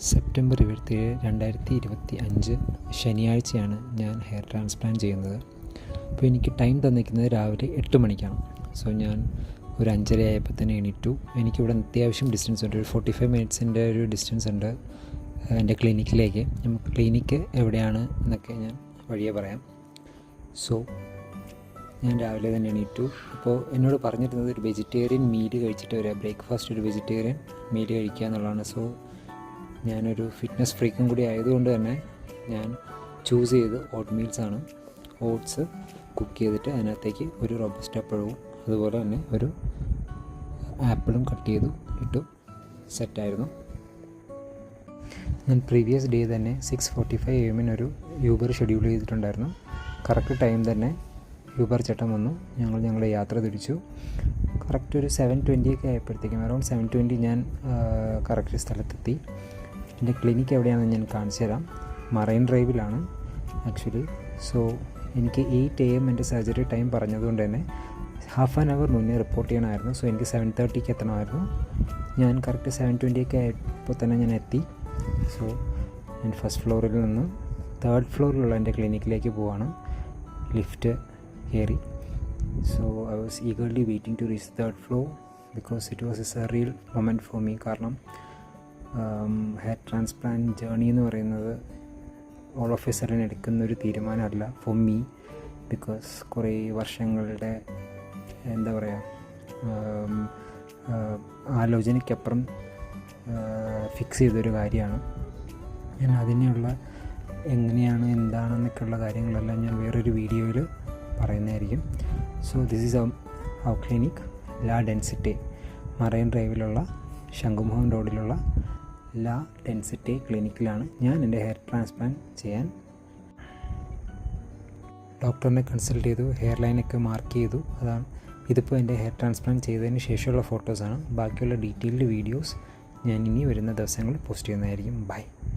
September 27, 2025 ശനിയാഴ്ചയാണ് ഞാൻ hair transplant ചെയ്യുന്നത്. അപ്പോൾ എനിക്ക് ടൈം തന്നിരിക്കുന്നത് രാവിലെ 8 മണിക്കാണ്. സോ ഞാൻ ഒരു 5:30 ആയപ്പോൾ തന്നെ എണീറ്റു. എനിക്കിവിടെ അത്യാവശ്യം ഡിസ്റ്റൻസ് ഉണ്ട്, ഒരു 45 മിനിറ്റ്സിൻ്റെ ഒരു ഡിസ്റ്റൻസ് ഉണ്ട് എൻ്റെ ക്ലിനിക്കിലേക്ക്. നമുക്ക് ക്ലിനിക്ക് എവിടെയാണ് എന്നൊക്കെ ഞാൻ വഴിയെ പറയാം. സോ ഞാൻ രാവിലെ തന്നെ എണീറ്റു. അപ്പോൾ എന്നോട് പറഞ്ഞിരുന്നത് ഒരു വെജിറ്റേറിയൻ മീൽ കഴിച്ചിട്ട് വരിക, ബ്രേക്ക്ഫാസ്റ്റ് ഒരു വെജിറ്റേറിയൻ മീൽ കഴിക്കുക എന്നുള്ളതാണ്. സോ ഞാനൊരു ഫിറ്റ്നസ് ഫ്രീക്കും കൂടി ആയതുകൊണ്ട് തന്നെ ഞാൻ ചൂസ് ചെയ്ത് ഓട്ട് മീൽസാണ്. ഓട്സ് കുക്ക് ചെയ്തിട്ട് അതിനകത്തേക്ക് ഒരു റോബസ്റ്റ പഴവും അതുപോലെ തന്നെ ഒരു ആപ്പിളും കട്ട് ചെയ്തു ഇട്ടു. സെറ്റായിരുന്നു. ഞാൻ പ്രീവിയസ് ഡേ തന്നെ 6:45 AM ഒരു യൂബർ ഷെഡ്യൂൾ ചെയ്തിട്ടുണ്ടായിരുന്നു. കറക്റ്റ് ടൈം തന്നെ യൂബർ ചേട്ടൻ വന്നു. ഞങ്ങളുടെ യാത്ര തിരിച്ചു. കറക്റ്റ് ഒരു 7:20 ഒക്കെ ആയപ്പോഴത്തേക്കും, അറൗണ്ട് 7:20 ഞാൻ കറക്റ്റ് സ്ഥലത്തെത്തി. എൻ്റെ ക്ലിനിക്ക് എവിടെയാണെന്ന് ഞാൻ കാണിച്ചു തരാം. Marine ഡ്രൈവിലാണ് actually. സോ എനിക്ക് 8 AM എൻ്റെ സർജറി ടൈം പറഞ്ഞതുകൊണ്ട് തന്നെ ഹാഫ് ആൻ അവർ മുന്നേ റിപ്പോർട്ട് ചെയ്യണമായിരുന്നു. സോ എനിക്ക് 7:30 എത്തണമായിരുന്നു. ഞാൻ കറക്റ്റ് 7:20 ഒക്കെ ആയപ്പോൾ തന്നെ ഞാൻ എത്തി. സോ ഞാൻ ഫസ്റ്റ് ഫ്ലോറിൽ നിന്ന് 3rd ഫ്ലോറിലുള്ള എൻ്റെ ക്ലിനിക്കിലേക്ക് പോവാണ്. ലിഫ്റ്റ് കയറി. So I was eagerly waiting to reach 3rd floor because it was a surreal moment for me. കാരണം ഹെയർ ട്രാൻസ്പ്ലാന്റ് ജേർണി എന്ന് പറയുന്നത് ഓൾ ഓഫ് എ സഡൻ എടുക്കുന്നൊരു തീരുമാനമല്ല ഫോർ മീ. ബിക്കോസ് കുറേ വർഷങ്ങളുടെ എന്താ പറയുക, ആലോചനയ്ക്കപ്പുറം ഫിക്സ് ചെയ്തൊരു കാര്യമാണ്. ഞാൻ അതിനുള്ള എങ്ങനെയാണ് എന്താണെന്നൊക്കെയുള്ള കാര്യങ്ങളെല്ലാം ഞാൻ വേറൊരു വീഡിയോയിൽ പറയുന്നതായിരിക്കും. So this is our clinic, la density, marine ഡ്രൈവിലുള്ള ശംഖുമുഖം റോഡിലുള്ള ലാ ഡെൻസിറ്റി ക്ലിനിക്കിലാണ് ഞാൻ എൻ്റെ ഹെയർ ട്രാൻസ്പ്ലാന്റ് ചെയ്യാൻ. ഡോക്ടറിനെ കൺസൾട്ട് ചെയ്തു, ഹെയർ ലൈനൊക്കെ മാർക്ക് ചെയ്തു. ഇതിപ്പോൾ എൻ്റെ ഹെയർ ട്രാൻസ്പ്ലാന്റ് ചെയ്തതിന് ശേഷമുള്ള ഫോട്ടോസാണ്. ബാക്കിയുള്ള ഡീറ്റെയിൽഡ് വീഡിയോസ് ഞാൻ ഇനി വരുന്ന ദിവസങ്ങളിൽ പോസ്റ്റ് ചെയ്യുന്നതായിരിക്കും. ബൈ.